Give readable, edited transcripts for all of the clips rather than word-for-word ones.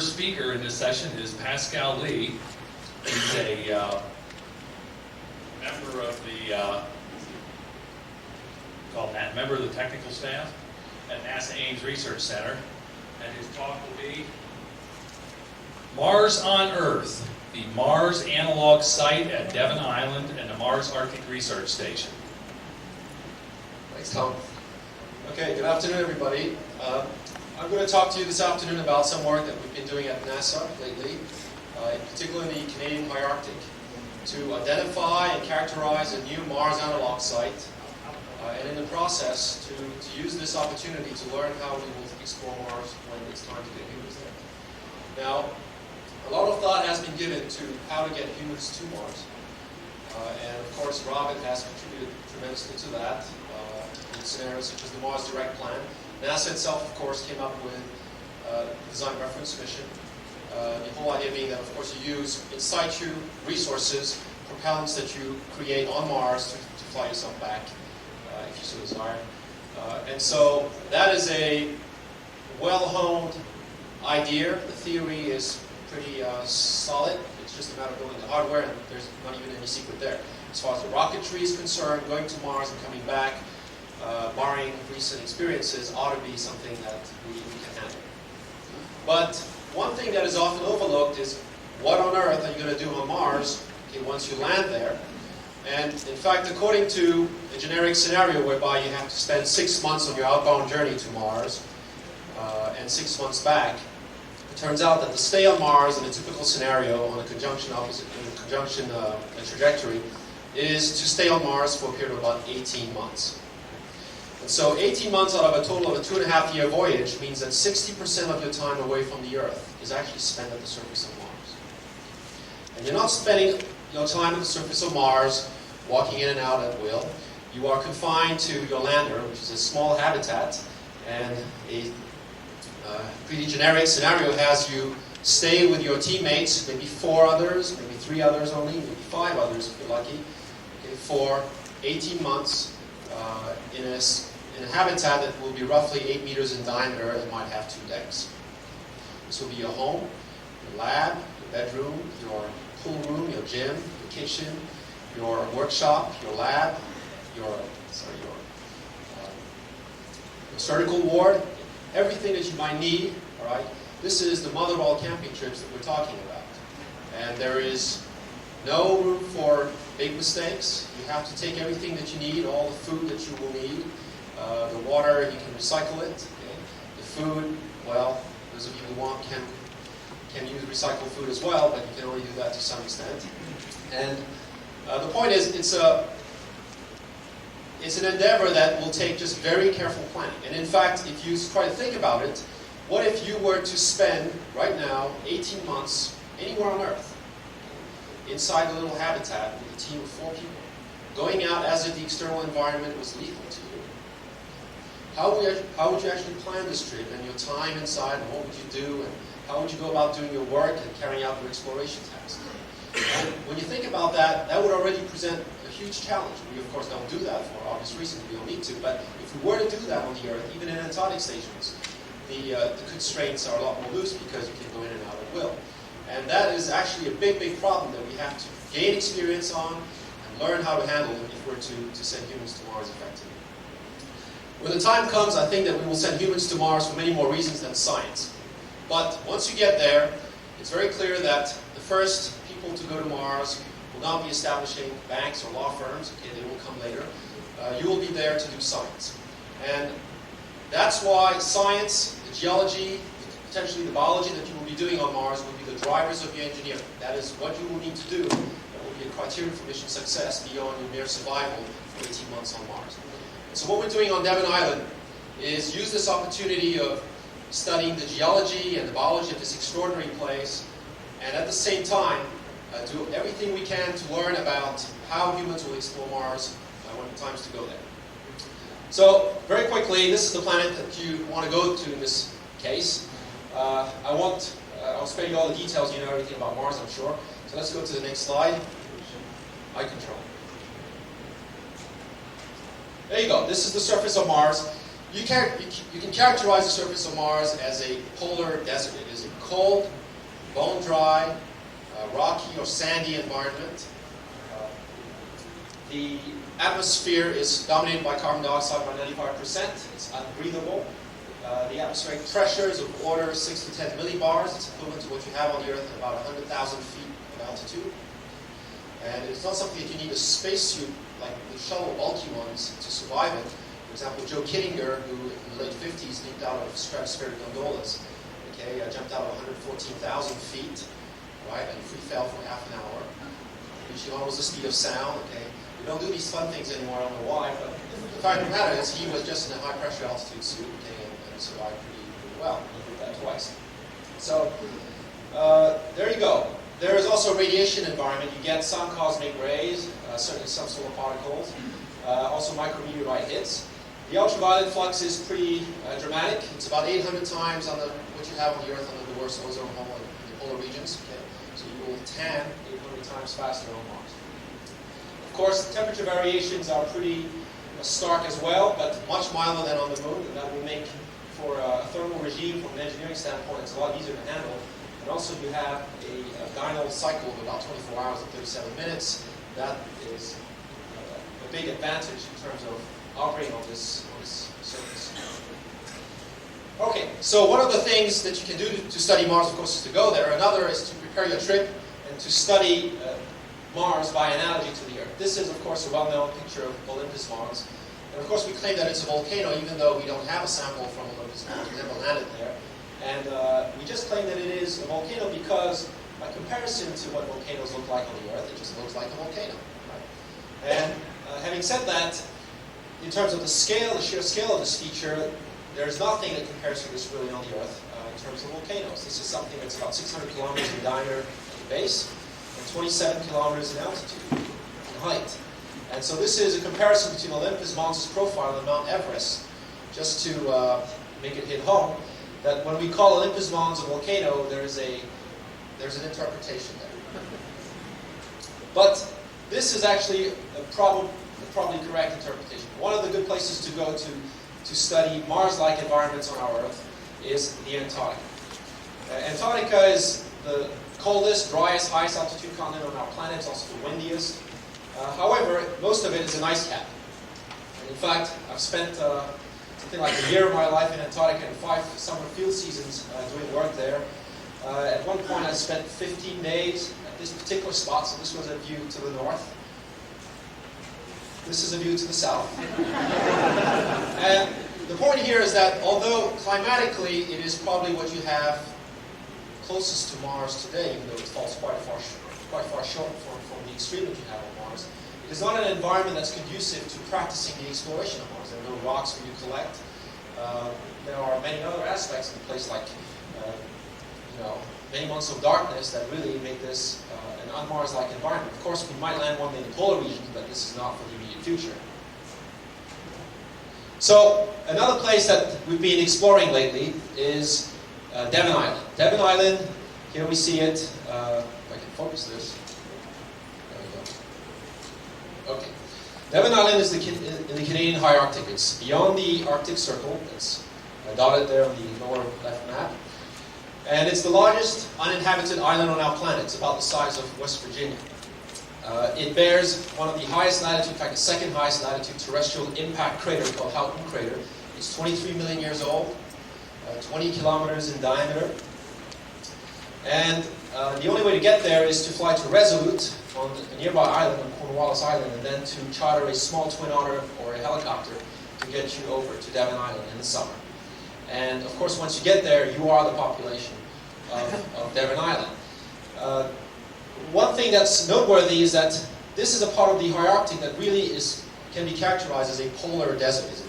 first speaker in this session is Pascal Lee. He's a member of the member of the technical staff at NASA Ames Research Center, and his talk will be Mars on Earth, the Mars Analog Site at Devon Island and the Mars Arctic Research Station. Thanks, Tom. Okay, good afternoon, everybody. I'm going to talk to you this afternoon about some work that we've been doing at NASA lately, in particular in the Canadian High Arctic, to identify and characterize a new Mars analog site, and in the process to use this opportunity to learn how we will explore Mars when it's time to get humans there. Now, a lot of thought has been given to how to get humans to Mars, and of course Robert has contributed tremendously to that in scenarios such as the Mars Direct Plan. NASA itself, of course, came up with the design reference mission. The whole idea being that, of course, you use in situ resources, propellants that you create on Mars to fly yourself back, if you so desire. And so that is a well-honed idea. The theory is pretty solid. It's just a matter of building the hardware, and there's not even any secret there. As far as the rocketry is concerned, going to Mars and coming back, barring recent experiences, ought to be something that we can handle. But one thing that is often overlooked is what on earth are you going to do on Mars once you land there? And in fact, according to a generic scenario whereby you have to spend 6 months on your outbound journey to Mars and 6 months back, it turns out that the stay on Mars in a typical scenario on a conjunction trajectory is to stay on Mars for a period of about 18 months. And so 18 months out of a total of a 2.5-year voyage means that 60% of your time away from the Earth is actually spent at the surface of Mars. And you're not spending your time at the surface of Mars walking in and out at will. You are confined to your lander, which is a small habitat, and a pretty generic scenario has you stay with your teammates, maybe 4 others, maybe 3 others only, maybe 5 others if you're lucky, okay, for 18 months in a habitat that will be roughly 8 meters in diameter and might have 2 decks. This will be your home, your lab, your bedroom, your pool room, your gym, your kitchen, your workshop, your lab, your surgical ward, everything that you might need. All right. This is the mother of all camping trips that we're talking about, and there is no room for big mistakes. You have to take everything that you need, all the food that you will need. The water, you can recycle it. Okay. The food, well, those of you who want can use recycled food as well, but you can only do that to some extent. And the point is, it's an endeavor that will take just very careful planning. And in fact, if you try to think about it, what if you were to spend, right now, 18 months anywhere on Earth, inside the little habitat with a team of 4 people, going out as if the external environment was lethal to you? How would you actually plan this trip and your time inside, and what would you do, and how would you go about doing your work and carrying out your exploration tasks? And when you think about that, that would already present a huge challenge. We, of course, don't do that for obvious reasons. We don't need to. But if we were to do that on the Earth, even in Antarctic stations, the constraints are a lot more loose because you can go in and out at will. And that is actually a big, big problem that we have to gain experience on and learn how to handle if we're to send humans to Mars effectively. When the time comes, I think that we will send humans to Mars for many more reasons than science. But once you get there, it's very clear that the first people to go to Mars will not be establishing banks or law firms. Okay, they will come later. You will be there to do science. And that's why science, the geology, potentially the biology that you will be doing on Mars will be the drivers of your engineering. That is what you will need to do. That will be a criterion for mission success beyond your mere survival for 18 months on Mars. And so what we're doing on Devon Island is use this opportunity of studying the geology and the biology of this extraordinary place, and at the same time do everything we can to learn about how humans will explore Mars when the time's to go there. So, very quickly, this is the planet that you want to go to in this case. I'll spare you all the details, you know everything about Mars, I'm sure. So let's go to the next slide. Eye control. There you go. This is the surface of Mars. You can characterize the surface of Mars as a polar desert. It is a cold, bone dry, rocky or sandy environment. The atmosphere is dominated by carbon dioxide by 95%. It's unbreathable. The atmospheric pressure is of order 6 to 10 millibars. It's equivalent to what you have on the Earth at about 100,000 feet of altitude. And it's not something that you need a spacesuit like the shuttle bulky ones to survive it. For example, Joe Kittinger, who in the late 50s leaped out of stratospheric gondolas, okay, jumped out of 114,000 feet, right, and free fell for half an hour, reaching almost the speed of sound. Okay, we don't do these fun things anymore. I don't know why, but the fact of the matter is he was just in a high pressure altitude suit, okay, and survived pretty well. He did that twice. So there you go. There is also a radiation environment. You get some cosmic rays, certainly some solar particles, also micrometeorite hits. The ultraviolet flux is pretty dramatic. It's about 800 times on what you have on the Earth under the worst ozone hole in the polar regions. Okay? So you will tan 800 times faster on Mars. Of course, the temperature variations are pretty stark as well, but much milder than on the Moon, and that will make for a thermal regime from an engineering standpoint, it's a lot easier to handle. And also you have a diurnal cycle of about 24 hours and 37 minutes. That is a big advantage in terms of operating on this surface. Okay, so one of the things that you can do to study Mars, of course, is to go there. Another is to prepare your trip and to study Mars by analogy to the Earth. This is, of course, a well-known picture of Olympus Mons. And of course, we claim that it's a volcano, even though we don't have a sample from Olympus Mons. We never landed there. And we just claim that it is a volcano because, by comparison to what volcanoes look like on the Earth, it just looks like a volcano. Right? And having said that, in terms of the scale, the sheer scale of this feature, there's nothing that compares to this really on the Earth in terms of volcanoes. This is something that's about 600 kilometers in diameter at the base and 27 kilometers in altitude, in height. And so this is a comparison between Olympus Mons' profile and Mount Everest, just to make it hit home. That when we call Olympus Mons a volcano, there's an interpretation there. But this is actually probably correct interpretation. One of the good places to go to study Mars-like environments on our Earth is the Antarctica. Antarctica is the coldest, driest, highest altitude continent on our planet. It's also the windiest. However, most of it is an ice cap. And in fact, I've spent something like a year of my life in Antarctica and 5 summer field seasons doing work there. At one point I spent 15 days at this particular spot, so this was a view to the north. This is a view to the south. And the point here is that although climatically it is probably what you have closest to Mars today, even though it falls quite far short from the extreme that you have on Mars, it is not an environment that's conducive to practicing the exploration of Mars. There are no rocks for you to collect. There are many other aspects of the place, like many months of darkness that really make this an un-Mars-like environment. Of course, we might land one day in the polar regions, but this is not for the immediate future. So, another place that we've been exploring lately is Devon Island. Devon Island, here we see it. If I can focus this. There we go. Okay. Devon Island is in the Canadian High Arctic. It's beyond the Arctic Circle. It's dotted there on the lower left map. And it's the largest uninhabited island on our planet. It's about the size of West Virginia. It bears one of the highest latitude, in fact the second highest latitude terrestrial impact crater called Houghton Crater. It's 23 million years old, 20 kilometers in diameter. And the only way to get there is to fly to Resolute on a nearby island, on Cornwallis Island, and then to charter a small twin otter or a helicopter to get you over to Devon Island in the summer. And of course, once you get there, you are the population of Devon Island. One thing that's noteworthy is that this is a part of the high Arctic that really can be characterized as a polar desert.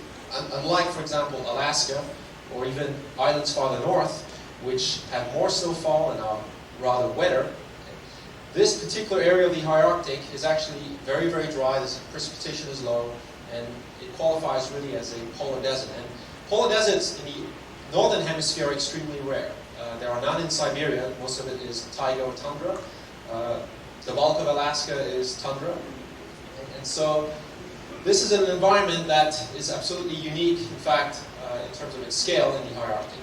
Unlike, for example, Alaska or even islands farther north, which have more snowfall and are rather wetter, this particular area of the high Arctic is actually very, very dry. The precipitation is low, and it qualifies really as a polar desert. And polar deserts in the northern hemisphere are extremely rare. There are none in Siberia. Most of it is taiga or tundra. The bulk of Alaska is tundra. And so this is an environment that is absolutely unique, in fact, in terms of its scale in the high Arctic.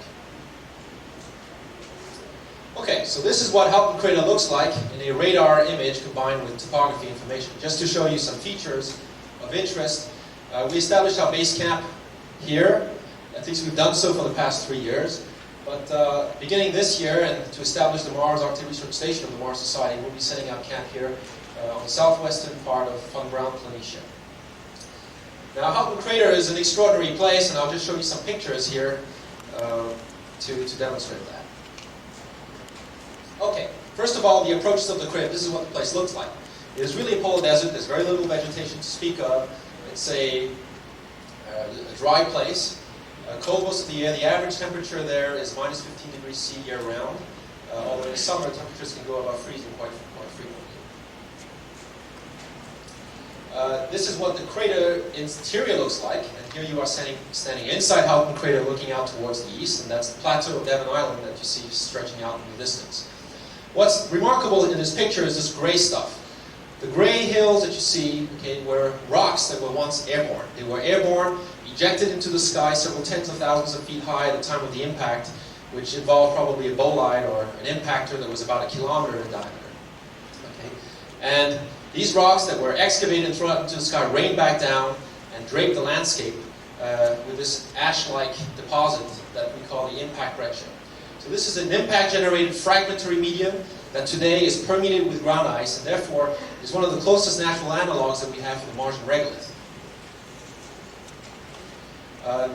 Okay, so this is what Halton Crater looks like in a radar image combined with topography information. Just to show you some features of interest, we established our base camp here. At least we've done so for the past 3 years. But beginning this year, and to establish the Mars Arctic Research Station of the Mars Society, we'll be setting up camp here on the southwestern part of Von Braun Planitia. Now, Halton Crater is an extraordinary place, and I'll just show you some pictures here to demonstrate that. Okay, first of all, the approaches of the crater. This is what the place looks like. It is really a polar desert. There's very little vegetation to speak of. It's a dry place. Cold most of the year. The average temperature there is minus 15 degrees C year-round. Although in the summer, temperatures can go above freezing quite frequently. This is what the crater interior looks like. And here you are standing inside Halton Crater looking out towards the east. And that's the plateau of Devon Island that you see stretching out in the distance. What's remarkable in this picture is this gray stuff. The gray hills that you see, okay, were rocks that were once airborne. They were airborne, ejected into the sky several tens of thousands of feet high at the time of the impact, which involved probably a bolide or an impactor that was about 1 kilometer in diameter. Okay? And these rocks that were excavated and thrown up into the sky rained back down and draped the landscape with this ash-like deposit that we call the impact breccia. So this is an impact-generated fragmentary medium that today is permeated with ground ice, and therefore is one of the closest natural analogs that we have for the Martian regolith.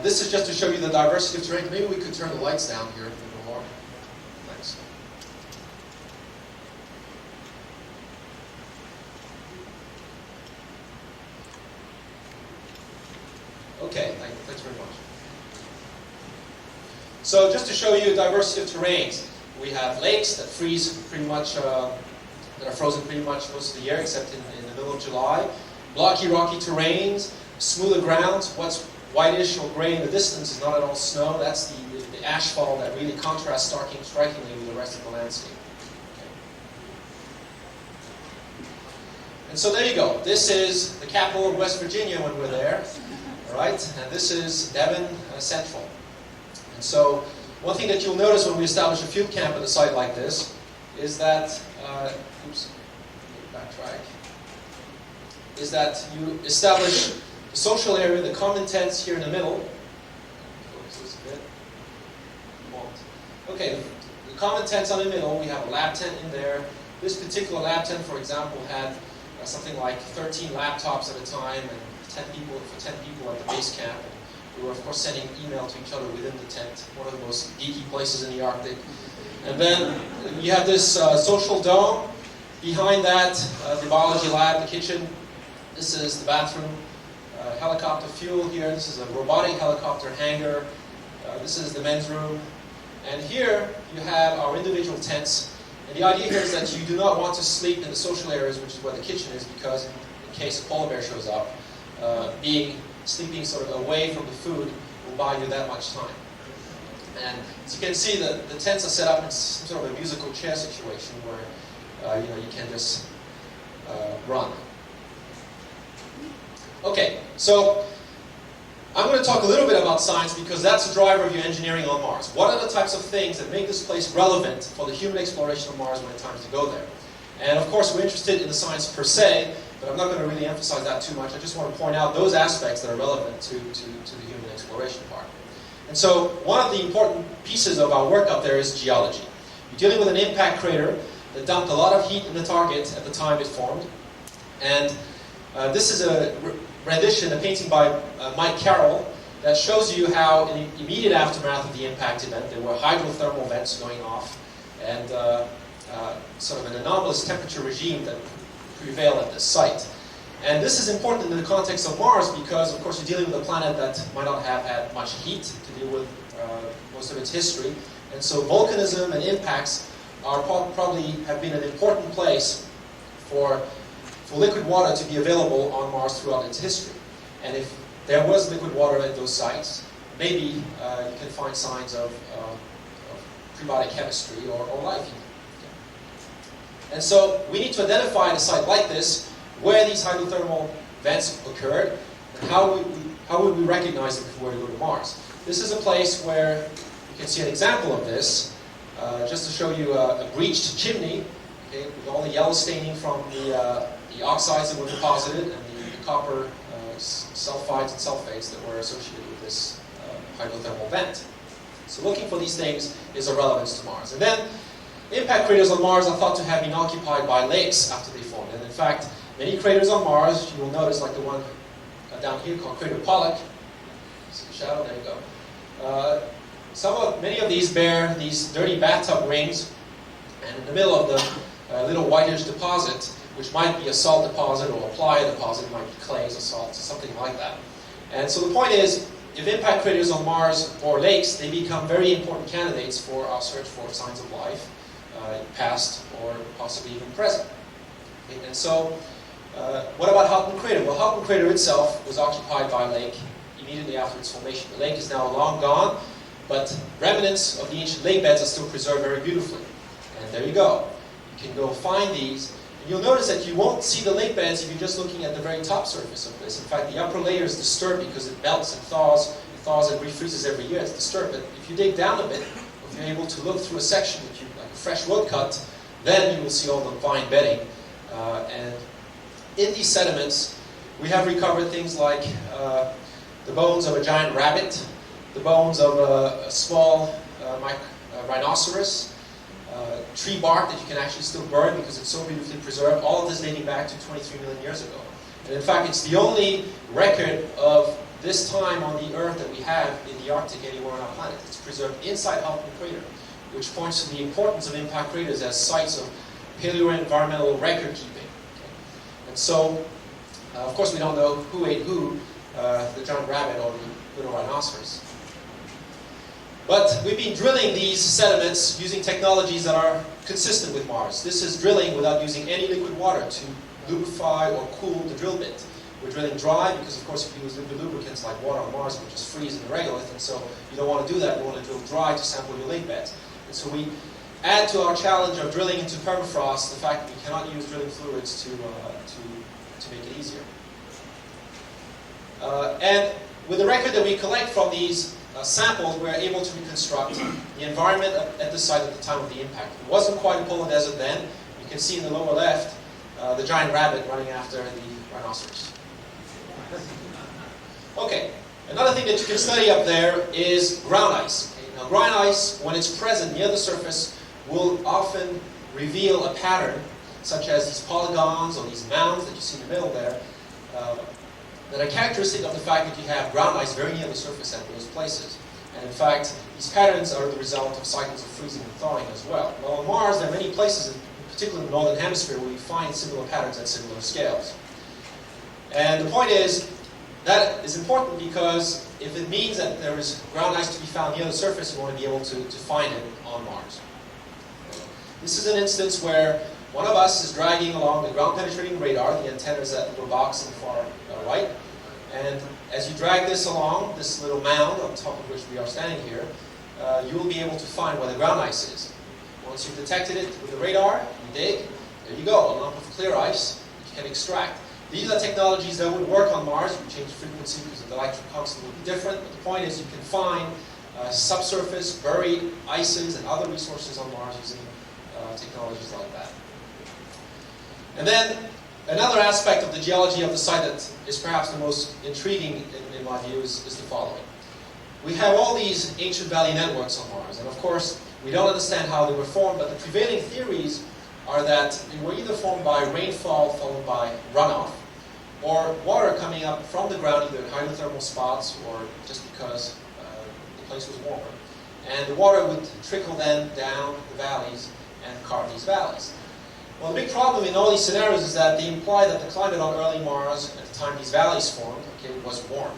This is just to show you the diversity of terrain. Maybe we could turn the lights down here a little more. Thanks. Okay, thanks very much. So just to show you diversity of terrains, we have lakes that freeze pretty much, that are frozen pretty much most of the year, except in the middle of July. Blocky, rocky terrains, smoother grounds. What's whitish or gray in the distance is not at all snow. That's the ashfall that really contrasts strikingly with the rest of the landscape. Okay. And so there you go. This is the capital of West Virginia when we're there. All right, and this is Devon Central. And so one thing that you'll notice when we establish a field camp at a site like this is that, is that you establish the social area, the common tents here in the middle. Focus this a bit. Okay, the common tents on the middle, we have a lab tent in there. This particular lab tent, for example, had something like 13 laptops at a time and 10 people at the base camp. We were, of course, sending email to each other within the tent, one of the most geeky places in the Arctic. And then you have this social dome. Behind that, the biology lab, the kitchen. This is the bathroom. Helicopter fuel here. This is a robotic helicopter hangar. This is the men's room. And here you have our individual tents. And the idea here is that you do not want to sleep in the social areas, which is where the kitchen is, because in case a polar bear shows up, sleeping sort of away from the food will buy you that much time. And as you can see, the tents are set up in some sort of a musical chair situation where you can just run. Okay, so I'm going to talk a little bit about science because that's the driver of your engineering on Mars. What are the types of things that make this place relevant for the human exploration of Mars when it's time to go there? And of course, we're interested in the science per se, but I'm not going to really emphasize that too much. I just want to point out those aspects that are relevant to the human exploration part. And so one of the important pieces of our work up there is geology. You're dealing with an impact crater that dumped a lot of heat in the target at the time it formed. And this is a rendition, a painting by Mike Carroll, that shows you how in the immediate aftermath of the impact event, there were hydrothermal vents going off and sort of an anomalous temperature regime that prevailed at this site. And this is important in the context of Mars because, of course, you're dealing with a planet that might not have had much heat to deal with most of its history. And so volcanism and impacts are probably have been an important place for liquid water to be available on Mars throughout its history. And if there was liquid water at those sites, maybe you can find signs of prebiotic chemistry or life. And so we need to identify a site like this where these hydrothermal vents occurred, and how would we recognize it if we were to go to Mars? This is a place where you can see an example of this. just to show you a breached chimney, okay, with all the yellow staining from the oxides that were deposited and the copper sulfides and sulfates that were associated with this hydrothermal vent. So looking for these things is of relevance to Mars. And then impact craters on Mars are thought to have been occupied by lakes after they formed. And in fact, many craters on Mars, you will notice, like the one down here called Crater Pollock. See the shadow? There you go. Many of these bear these dirty bathtub rings, and in the middle of the little whitish deposit, which might be a salt deposit or a playa deposit, it might be clays or salts or something like that. And so the point is, if impact craters on Mars or lakes, they become very important candidates for our search for signs of life, past or possibly even present. Okay, and so, what about Houghton Crater? Well, Houghton Crater itself was occupied by a lake immediately after its formation. The lake is now long gone, but remnants of the ancient lake beds are still preserved very beautifully. And there you go. You can go find these. And you'll notice that you won't see the lake beds if you're just looking at the very top surface of this. In fact, the upper layer is disturbed because it melts and thaws and refreezes every year. It's disturbed. But if you dig down a bit, if you're able to look through a section that you, like a fresh woodcut, then you will see all the fine bedding. And in these sediments, we have recovered things like the bones of a giant rabbit, the bones of a small rhinoceros, tree bark that you can actually still burn because it's so beautifully preserved. All of this dating back to 23 million years ago. And in fact, it's the only record of this time on the Earth that we have in the Arctic anywhere on our planet. It's preserved inside Houghton Crater, which points to the importance of impact craters as sites of paleo-environmental record keeping. Okay? And so, of course, we don't know who ate who, the giant rabbit or the little rhinoceros. But we've been drilling these sediments using technologies that are consistent with Mars. This is drilling without using any liquid water to lubrify or cool the drill bit. We're drilling dry because, of course, if you use liquid lubricants like water on Mars, it will just freeze in the regolith, and so you don't want to do that. You want to drill dry to sample your lake beds. And so we add to our challenge of drilling into permafrost the fact that we cannot use drilling fluids to make it easier. And with the record that we collect from these samples, we're able to reconstruct the environment at the site at the time of the impact. It wasn't quite a polar desert then. You can see in the lower left the giant rabbit running after the rhinoceros. Okay, another thing that you can study up there is ground ice. Okay? Now, ground ice, when it's present near the surface, will often reveal a pattern, such as these polygons or these mounds that you see in the middle there, that are characteristic of the fact that you have ground ice very near the surface at those places. And in fact, these patterns are the result of cycles of freezing and thawing as well. Well, on Mars, there are many places, particularly in the northern hemisphere, where you find similar patterns at similar scales. And the point is, that is important because if it means that there is ground ice to be found near the surface, you want to be able to find it on Mars. This is an instance where one of us is dragging along the ground-penetrating radar, the antenna is that little box in the far right, and as you drag this along, this little mound on top of which we are standing here, you will be able to find where the ground ice is. Once you've detected it with the radar, you dig, there you go, a lump of clear ice that you can extract. These are technologies that would work on Mars. You change the frequency because the electric constant will be different, but the point is you can find subsurface, buried ices and other resources on Mars using technologies like that. And then another aspect of the geology of the site that is perhaps the most intriguing in my view is the following. We have all these ancient valley networks on Mars, and of course we don't understand how they were formed, but the prevailing theories are that they were either formed by rainfall followed by runoff, or water coming up from the ground either in hydrothermal spots or just because the place was warmer. And the water would trickle then down the valleys and carve these valleys. Well, the big problem in all these scenarios is that they imply that the climate on early Mars, at the time these valleys formed, was warm.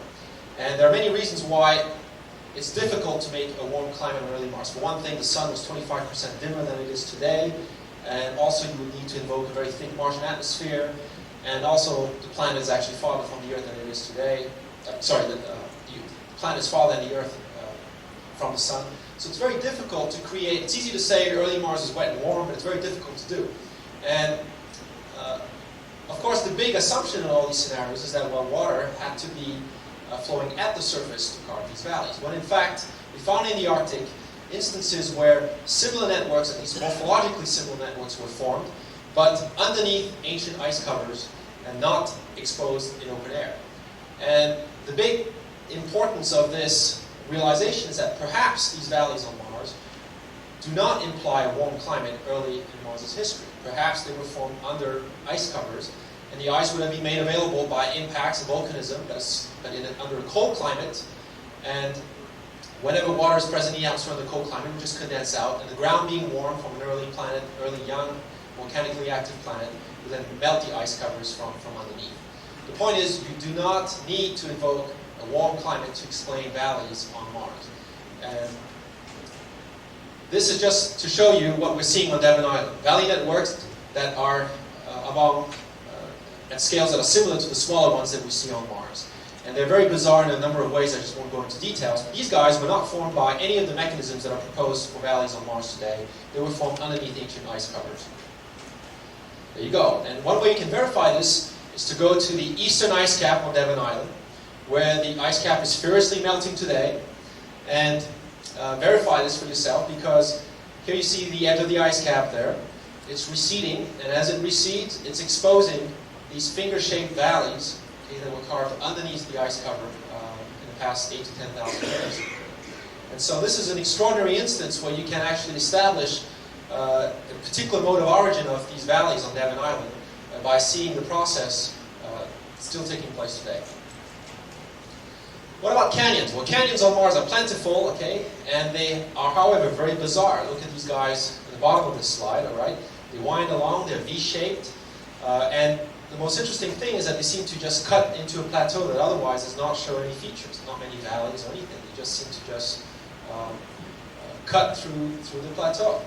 And there are many reasons why it's difficult to make a warm climate on early Mars. For one thing, the sun was 25% dimmer than it is today, and also you would need to invoke a very thick Martian atmosphere, and also the planet is actually farther from the Earth than it is today. The planet is farther than the Earth from the sun. So it's very difficult to create. It's easy to say early Mars is wet and warm, but it's very difficult to do. And of course, the big assumption in all these scenarios is that, well, water had to be flowing at the surface to carve these valleys. When in fact, we found in the Arctic instances where similar networks, at least morphologically similar networks, were formed, but underneath ancient ice covers and not exposed in open air. And the big importance of this realization is that perhaps these valleys on Mars do not imply a warm climate early in Mars' history. Perhaps they were formed under ice covers, and the ice would have been made available by impacts of volcanism under a cold climate, and whenever water is present in the atmosphere under the cold climate, it would just condense out, and the ground being warm from an early planet, early young, volcanically active planet, would then melt the ice covers from underneath. The point is, you do not need to invoke a warm climate to explain valleys on Mars. And this is just to show you what we're seeing on Devon Island. Valley networks that are at scales that are similar to the smaller ones that we see on Mars. And they're very bizarre in a number of ways. I just won't go into details. But these guys were not formed by any of the mechanisms that are proposed for valleys on Mars today. They were formed underneath ancient ice covers. There you go. And one way you can verify this is to go to the eastern ice cap on Devon Island, where the ice cap is furiously melting today, and verify this for yourself, because here you see the edge of the ice cap there. It's receding, and as it recedes, it's exposing these finger-shaped valleys, okay, that were carved underneath the ice cover in the past 8,000 to 10,000 years. And so this is an extraordinary instance where you can actually establish a particular mode of origin of these valleys on Devon Island by seeing the process still taking place today. What about canyons? Well, canyons on Mars are plentiful, okay, and they are, however, very bizarre. Look at these guys at the bottom of this slide, all right? They wind along, they're V-shaped, and the most interesting thing is that they seem to just cut into a plateau that otherwise does not show any features, not many valleys or anything. They just seem to just cut through the plateau.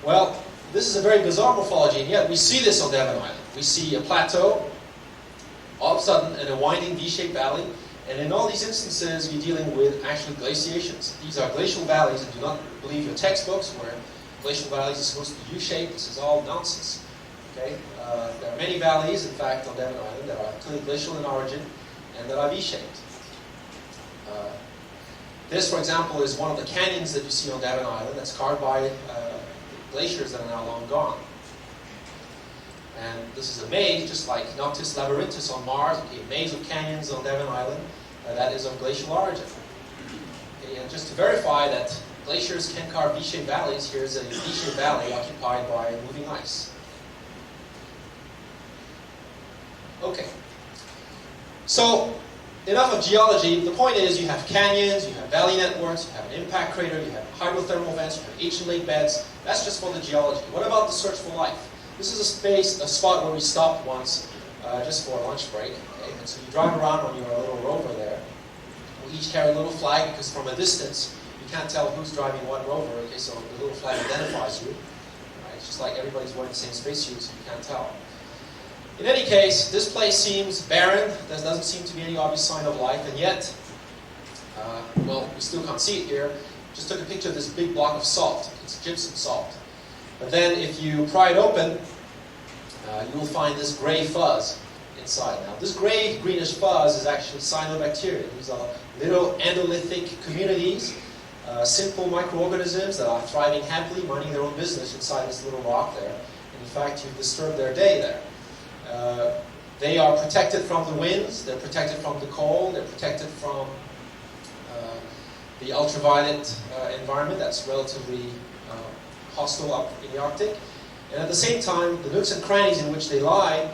Well, this is a very bizarre morphology, and yet we see this on Devon Island. We see a plateau, all of a sudden, and a winding V-shaped valley, and in all these instances, you're dealing with actually glaciations. These are glacial valleys, and do not believe your textbooks where glacial valleys are supposed to be U-shaped. This is all nonsense. Okay? There are many valleys, in fact, on Devon Island that are clearly glacial in origin and that are V-shaped. This, for example, is one of the canyons that you see on Devon Island that's carved by glaciers that are now long gone. And this is a maze, just like Noctis Labyrinthus on Mars, okay, a maze of canyons on Devon Island that is of glacial origin. Okay, and just to verify that glaciers can carve V-shaped valleys, here's a V-shaped valley occupied by moving ice. Okay, so enough of geology. The point is you have canyons, you have valley networks, you have an impact crater, you have hydrothermal vents, you have ancient lake beds. That's just for the geology. What about the search for life? This is a spot where we stopped once just for a lunch break. Okay? And so you drive around on your little rover there. We each carry a little flag because from a distance you can't tell who's driving what rover. Okay, so the little flag identifies you. Right? It's just like everybody's wearing the same spacesuit, so you can't tell. In any case, this place seems barren. There doesn't seem to be any obvious sign of life, and yet, well, we still can't see it here. Just took a picture of this big block of salt. It's gypsum salt. But then if you pry it open, you will find this gray fuzz inside. Now, this gray greenish fuzz is actually cyanobacteria. These are little endolithic communities, simple microorganisms that are thriving happily, minding their own business inside this little rock there. And in fact, you've disturbed their day there. They are protected from the winds, they're protected from the cold, they're protected from the ultraviolet environment that's relatively hostile up in the Arctic. And at the same time, the nooks and crannies in which they lie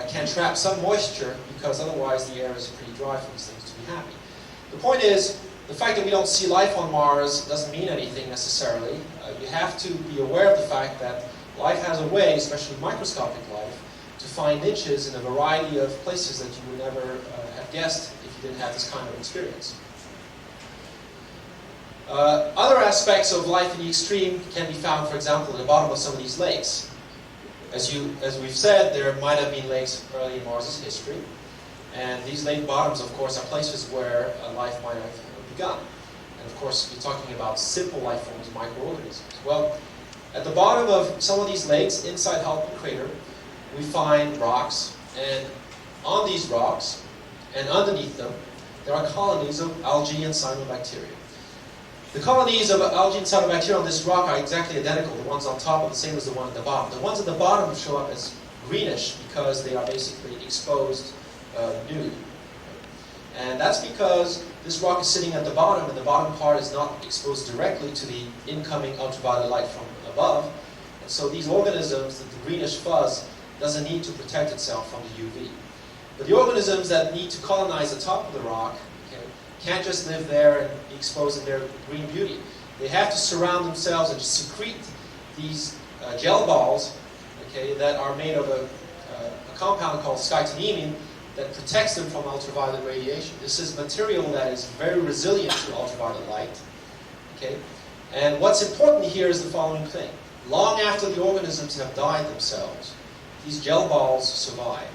can trap some moisture because otherwise the air is pretty dry for these things to be happy. The point is, the fact that we don't see life on Mars doesn't mean anything necessarily. You have to be aware of the fact that life has a way, especially microscopic life, to find niches in a variety of places that you would never have guessed if you didn't have this kind of experience. Other aspects of life in the extreme can be found, for example, at the bottom of some of these lakes. As we've said, there might have been lakes early in Mars' history, and these lake bottoms, of course, are places where life might have begun. And of course, you're talking about simple life forms, microorganisms. Well, at the bottom of some of these lakes, inside Halpin Crater, we find rocks, and on these rocks, and underneath them, there are colonies of algae and cyanobacteria. The colonies of algae and cyanobacteria on this rock are exactly identical. The ones on top are the same as the one at the bottom. The ones at the bottom show up as greenish because they are basically exposed nude. And that's because this rock is sitting at the bottom, and the bottom part is not exposed directly to the incoming ultraviolet light from above. And so these organisms, the greenish fuzz, doesn't need to protect itself from the UV. But the organisms that need to colonize the top of the rock, okay, can't just live there and be exposed in their green beauty. They have to surround themselves and secrete these gel balls, okay, that are made of a compound called skytonemine that protects them from ultraviolet radiation. This is material that is very resilient to ultraviolet light. Okay? And what's important here is the following thing. Long after the organisms have died themselves, these gel balls survive.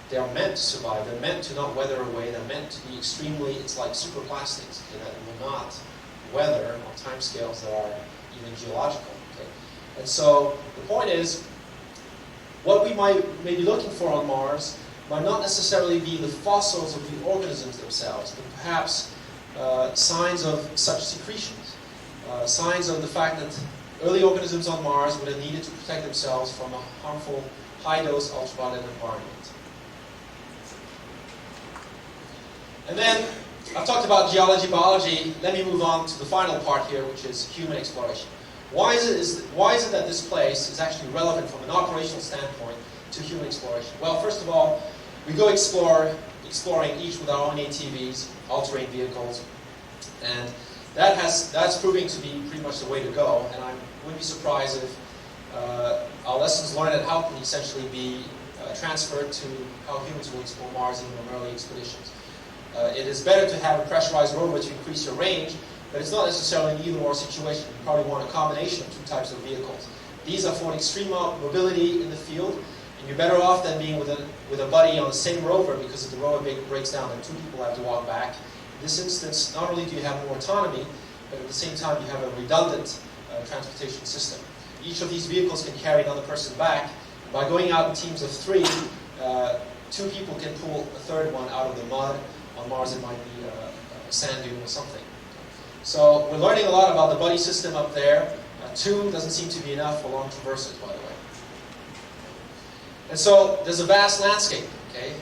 They are meant to survive. They're meant to not weather away. They're meant to be extremely, it's like superplastics, okay, that will not weather on timescales that are even geological. Okay? And so the point is, what we may be looking for on Mars might not necessarily be the fossils of the organisms themselves, but perhaps signs of such secretions, signs of the fact that early organisms on Mars would have needed to protect themselves from a harmful high-dose ultraviolet environment. And then, I've talked about geology, biology. Let me move on to the final part here, which is human exploration. Why is it that this place is actually relevant from an operational standpoint to human exploration? Well, first of all, we go exploring each with our own ATVs, all-terrain vehicles, and that's proving to be pretty much the way to go. And I wouldn't be surprised if our lessons learned at Houghton essentially be transferred to how humans will explore Mars even on early expeditions. It is better to have a pressurized rover to increase your range, but it's not necessarily an either-or situation. You probably want a combination of two types of vehicles. These are for extreme mobility in the field, and you're better off than being with a buddy on the same rover, because if the rover breaks down, then two people have to walk back. In this instance, not only do you have more autonomy, but at the same time you have a redundant transportation system. Each of these vehicles can carry another person back. By going out in teams of 3, 2 people can pull a third one out of the mud. On Mars it might be a sand dune or something. So we're learning a lot about the buddy system up there. 2 doesn't seem to be enough for long traverses, by the way. And so there's a vast landscape, okay?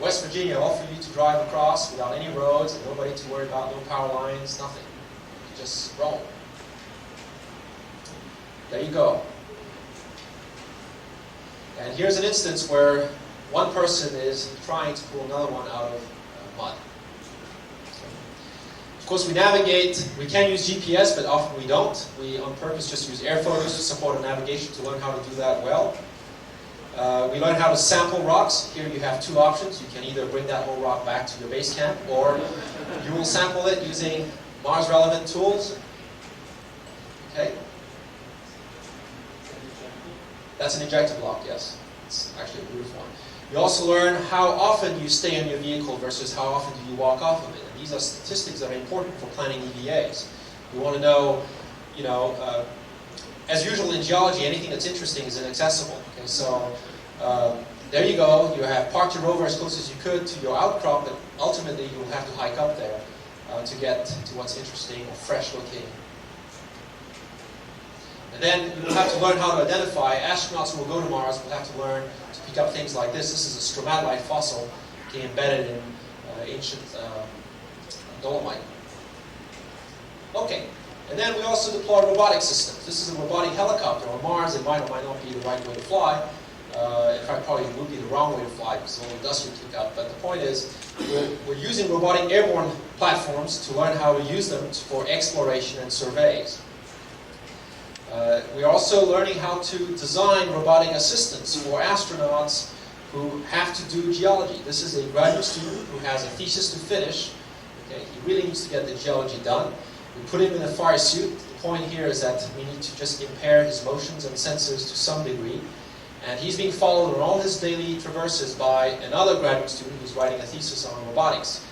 West Virginia, all for you to drive across without any roads, and nobody to worry about, no power lines, nothing. You just roll. There you go. And here's an instance where one person is trying to pull another one out of mud. Of course, we navigate, we can use GPS, but often we don't. We, on purpose, just use air photos to support our navigation to learn how to do that well. We learn how to sample rocks. Here you have 2 options. You can either bring that whole rock back to your base camp, or you will sample it using Mars-relevant tools. Okay? That's an ejector block, yes. It's actually a beautiful one. You also learn how often you stay in your vehicle versus how often do you walk off of it. And these are statistics that are important for planning EVAs. You want to know, as usual in geology, anything that's interesting is inaccessible. Okay, so there you go. You have parked your rover as close as you could to your outcrop, but ultimately you will have to hike up there to get to what's interesting or fresh looking. And then you'll have to learn how to identify. Astronauts who will go to Mars will have to learn to pick up things like this. This is a stromatolite fossil embedded in ancient dolomite. Okay, and then we also deploy robotic systems. This is a robotic helicopter. On Mars, it might or might not be the right way to fly. In fact, probably it would be the wrong way to fly because all the dust would kick up. But the point is, we're using robotic airborne platforms to learn how to use them for exploration and surveys. We're also learning how to design robotic assistants for astronauts who have to do geology. This is a graduate student who has a thesis to finish. Okay, he really needs to get the geology done. We put him in a fire suit. The point here is that we need to just impair his motions and senses to some degree. And he's being followed on all his daily traverses by another graduate student who's writing a thesis on robotics.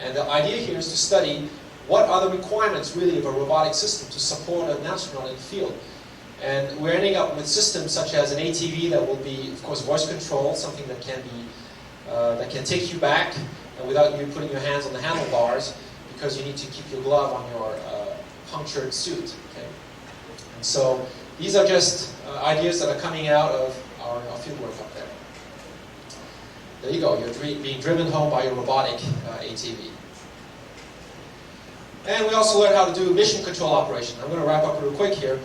And the idea here is to study what are the requirements really of a robotic system to support an astronaut in the field. And we're ending up with systems such as an ATV that will be, of course, voice controlled, something that can be that can take you back without you putting your hands on the handlebars, because you need to keep your glove on your punctured suit. Okay? And so these are just ideas that are coming out of our fieldwork up there. There you go, you're being driven home by your robotic ATV. And we also learned how to do mission control operation. I'm going to wrap up real quick here.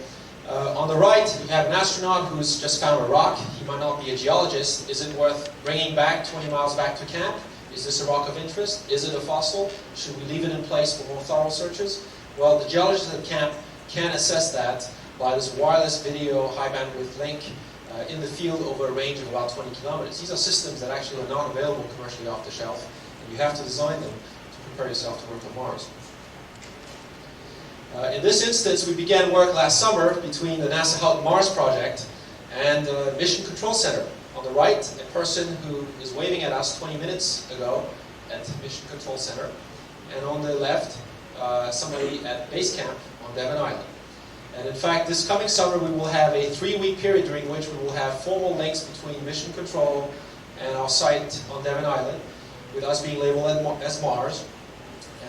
On the right, you have an astronaut who's just found a rock. He might not be a geologist. Is it worth bringing back 20 miles back to camp? Is this a rock of interest? Is it a fossil? Should we leave it in place for more thorough searches? Well, the geologists at camp can assess that by this wireless video high bandwidth link in the field over a range of about 20 kilometers. These are systems that actually are not available commercially off the shelf, and you have to design them to prepare yourself to work on Mars. In this instance, we began work last summer between the NASA Help Mars project and the Mission Control Center. On the right, a person who is waving at us 20 minutes ago at Mission Control Center. And on the left, somebody at base camp on Devon Island. And in fact, this coming summer, we will have a 3-week period during which we will have formal links between Mission Control and our site on Devon Island, with us being labeled as Mars.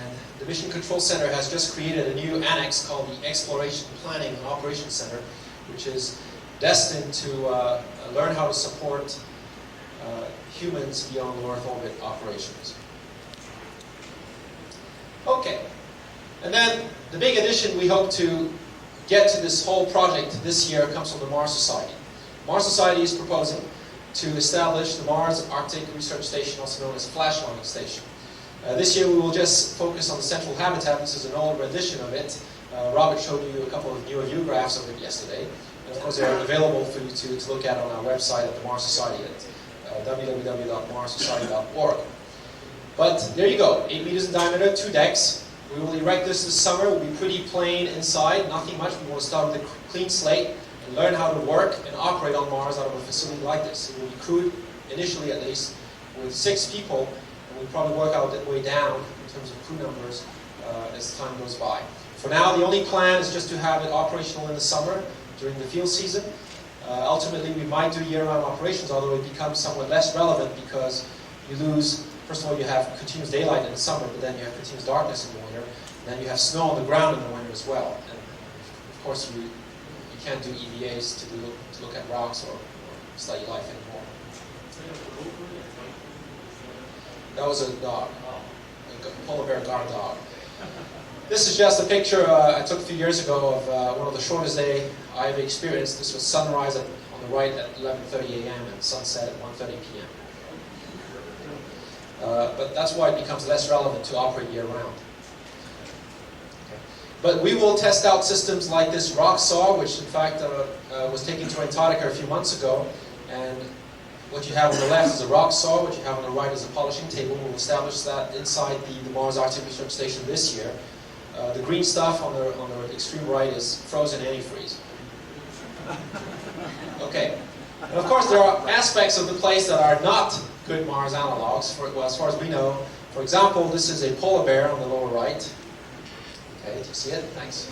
And the Mission Control Center has just created a new annex called the Exploration Planning and Operations Center, which is destined to learn how to support humans beyond low Earth orbit operations. Okay, and then the big addition we hope to get to this whole project this year comes from the Mars Society. Mars Society is proposing to establish the Mars Arctic Research Station, also known as Flash Logging Station. This year we will just focus on the central habitat. This is an old rendition of it. Robert showed you a couple of newer view graphs of it yesterday. And of course they are available for you to look at on our website at the Mars Society at www.marssociety.org. But there you go, 8 meters in diameter, 2 decks. We will erect this summer. It will be pretty plain inside, nothing much. We want to start with a clean slate and learn how to work and operate on Mars out of a facility like this. It will be crewed, initially at least, with 6 people. We'll probably work out that way down in terms of crew numbers as time goes by. For now, the only plan is just to have it operational in the summer during the field season. Ultimately, we might do year-round operations, although it becomes somewhat less relevant because you lose, first of all, you have continuous daylight in the summer, but then you have continuous darkness in the winter, and then you have snow on the ground in the winter as well. And of course, you can't do EVAs to look at rocks or study life anymore. That was a dog, a polar bear guard dog. This is just a picture I took a few years ago of one of the shortest days I've experienced. This was sunrise on the right at 11:30 a.m. and sunset at 1:30 p.m. But that's why it becomes less relevant to operate year-round. Okay. But we will test out systems like this rock saw, which in fact was taken to Antarctica a few months ago. And what you have on the left is a rock saw, what you have on the right is a polishing table. We'll establish that inside the Mars Arctic Research Station this year. The green stuff on the extreme right is frozen antifreeze. Okay. And of course, there are aspects of the place that are not good Mars analogs, as far as we know. For example, this is a polar bear on the lower right. Okay, do you see it? Thanks.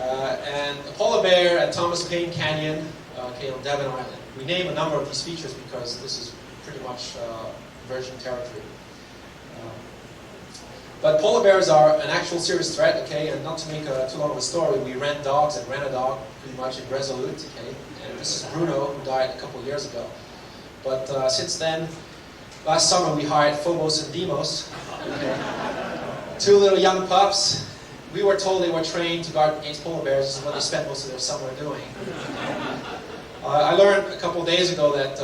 And a polar bear at Thomas Paine Canyon, okay, on Devon Island. We name a number of these features because this is pretty much virgin territory. But polar bears are an actual serious threat, okay, and not to make too long of a story, we rent dogs and ran a dog pretty much in Resolute, okay, and this is Bruno, who died a couple of years ago. But since then, last summer we hired Phobos and Deimos, okay, 2 little young pups. We were told they were trained to guard against polar bears. This is what they spent most of their summer doing. I learned a couple of days ago that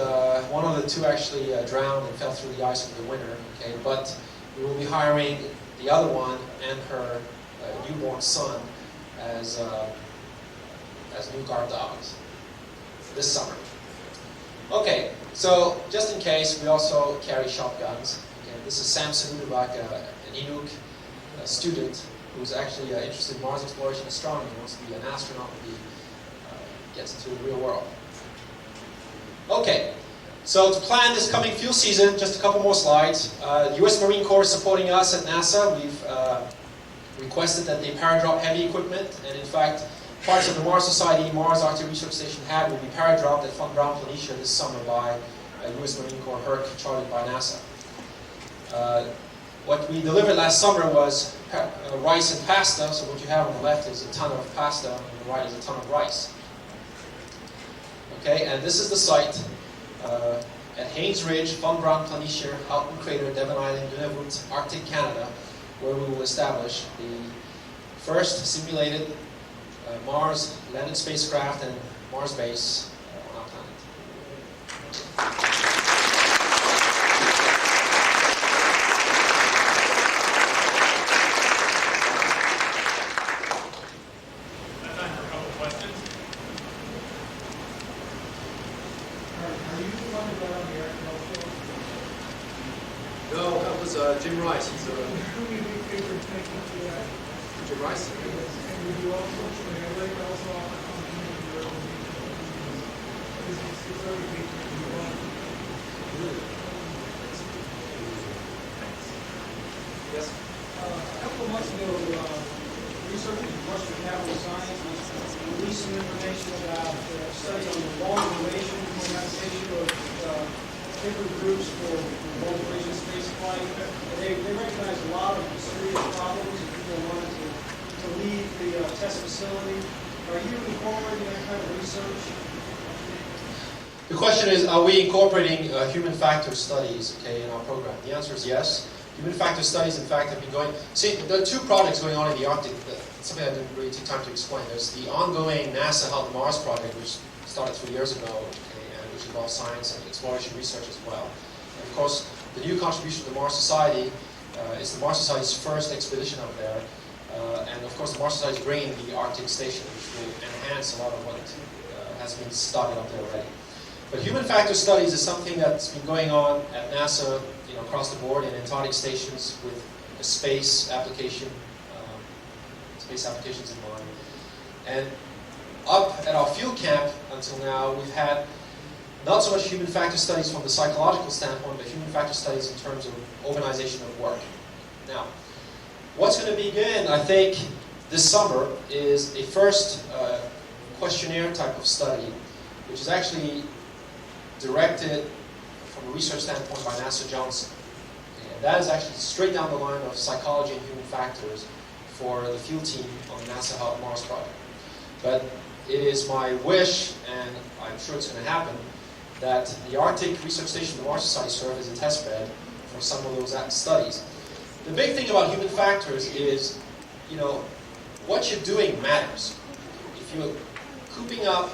one of the 2 actually drowned and fell through the ice in the winter, okay, but we will be hiring the other one and her newborn son as new guard dogs this summer. Okay, so just in case, we also carry shotguns. Okay, this is Samson Udubak, an Inuk student who's actually interested in Mars exploration and astronomy. He wants to be an astronaut when he gets into the real world. Okay. So to plan this coming fuel season, just a couple more slides. The U.S. Marine Corps is supporting us at NASA. We've requested that they paradrop heavy equipment, and in fact, parts of the Mars Society, Mars Arctic Research Station HAB will be paradropped at Von Braun Planitia this summer by a U.S. Marine Corps HERC chartered by NASA. What we delivered last summer was rice and pasta. So what you have on the left is a ton of pasta, and on the right is a ton of rice. Okay, and this is the site at Haynes Ridge, Von Braun Planitia, Houghton Crater, Devon Island, Nunavut, Arctic Canada, where we will establish the first simulated Mars landed spacecraft and Mars base on our planet. Time for a couple of questions. Are you funded by the agricultural? No, that was Jim Rice. He's, Who do you think they were taking to that? Jim Rice? And would you also, also your own it's already being Yes. A couple of months ago, researchers from Western Capital Science released some information about a study on the long duration relaxation of different groups for long duration space flight. They recognize a lot of serious problems and people wanted to leave the test facility. Are you incorporating that kind of research? The question is, are we incorporating human factor studies, okay, in our program? The answer is yes. Human factor studies, in fact, have been going... See, there are two projects going on in the Arctic. Something I didn't really take time to explain. There's the ongoing NASA Help the Mars project, which started 3 years ago, okay, and which involves science and exploration research as well. And of course, the new contribution to the Mars Society is the Mars Society's first expedition up there. And of course, the Mars Society is bringing the Arctic station, which will enhance a lot of what has been started up there already. But human factor studies is something that's been going on at NASA, across the board in Antarctic stations with a space application, space applications in mind. And up at our field camp until now, we've had not so much human factor studies from the psychological standpoint, but human factor studies in terms of organization of work. Now, what's going to begin, I think, this summer is a first questionnaire type of study, which is actually directed from a research standpoint by NASA Johnson. And that is actually straight down the line of psychology and human factors for the field team on the NASA Help Mars project. But it is my wish, and I'm sure it's going to happen, that the Arctic Research Station of the Mars Society serve as a test bed for some of those studies. The big thing about human factors is, what you're doing matters. If you're cooping up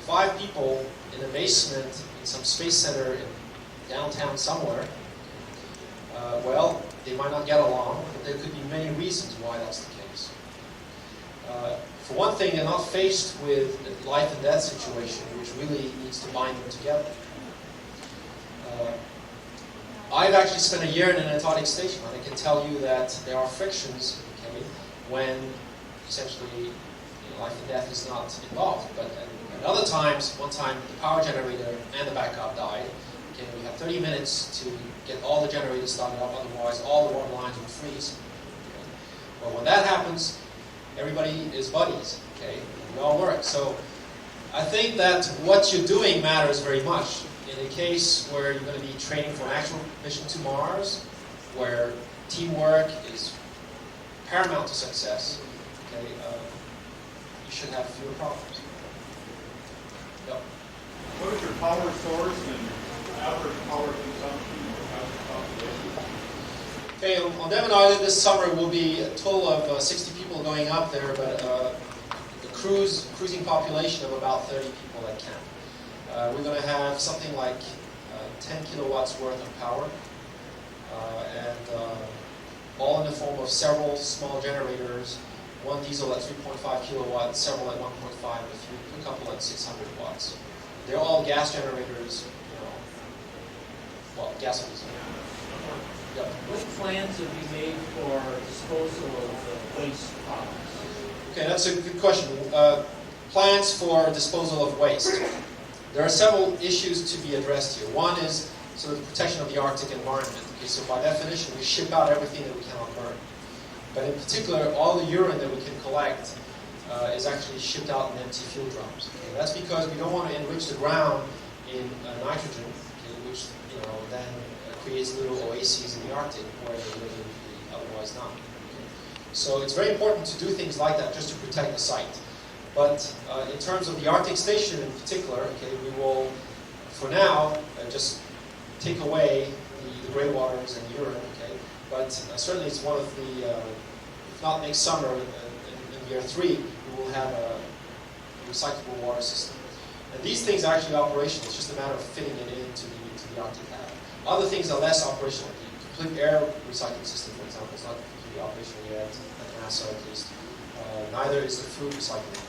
5 people in a basement in some space center in downtown somewhere, well, they might not get along, but there could be many reasons why that's the case. For one thing, they're not faced with a life and death situation, which really needs to bind them together. I've actually spent a year in an Antarctic station, and I can tell you that there are frictions, okay, when essentially life and death is not involved. But at other times, one time the power generator and the backup died. Okay, we had 30 minutes to get all the generators started up, otherwise all the water lines would freeze. Okay. Well, when that happens, everybody is buddies, okay? We all work. So I think that what you're doing matters very much. In a case where you're going to be training for an actual mission to Mars, where teamwork is paramount to success, okay, you should have fewer problems. Yep. What is your power source and average power consumption of the population? Okay, on Devon Island this summer will be a total of 60 people going up there, but a cruising population of about 30 people at camp. We're going to have something like 10 kilowatts worth of power, and all in the form of several small generators, one diesel at 3.5 kilowatts, several at 1.5, a couple at 600 watts. They're all gas generators, well, gas and diesel. Yep. What plans have you made for disposal of waste products? Okay, that's a good question. Plans for disposal of waste. There are several issues to be addressed here. One is sort of the protection of the Arctic environment. Okay, so by definition, we ship out everything that we cannot burn. But in particular, all the urine that we can collect is actually shipped out in empty fuel drums. Okay, that's because we don't want to enrich the ground in nitrogen, okay, which then creates these little oases in the Arctic where they live would be otherwise not. So it's very important to do things like that just to protect the site. But in terms of the Arctic Station in particular, okay, we will, for now, just take away the gray waters and urine, okay? But certainly it's one of the, if not next summer, in year 3, we will have a recyclable water system. And these things are actually operational. It's just a matter of fitting it into the Arctic lab. Other things are less operational. The complete air recycling system, for example, is not completely operational yet, at NASA at least. Neither is the food recycling.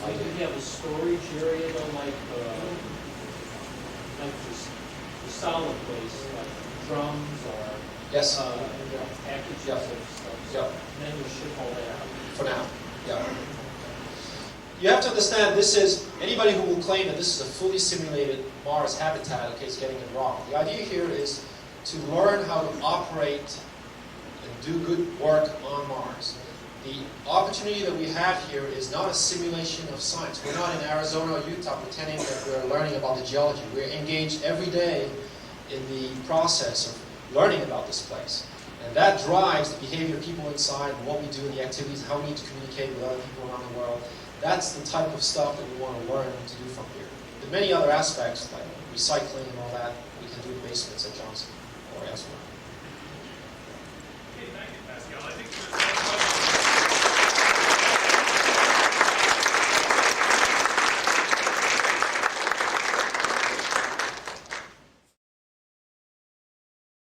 Might we have a storage area though, like the solid waste, like drums or Yes. packages Yeah. of stuff? Yeah. And then we ship all that out. For now, yeah. You have to understand, this is, anybody who will claim that this is a fully simulated Mars habitat, okay, is getting it wrong. The idea here is to learn how to operate and do good work on Mars. The opportunity that we have here is not a simulation of science. We're not in Arizona or Utah pretending that we're learning about the geology. We're engaged every day in the process of learning about this place. And that drives the behavior of people inside, and what we do in the activities, how we need to communicate with other people around the world. That's the type of stuff that we want to learn to do from here. The many other aspects, like recycling and all that, we can do in basements at Johnson or elsewhere.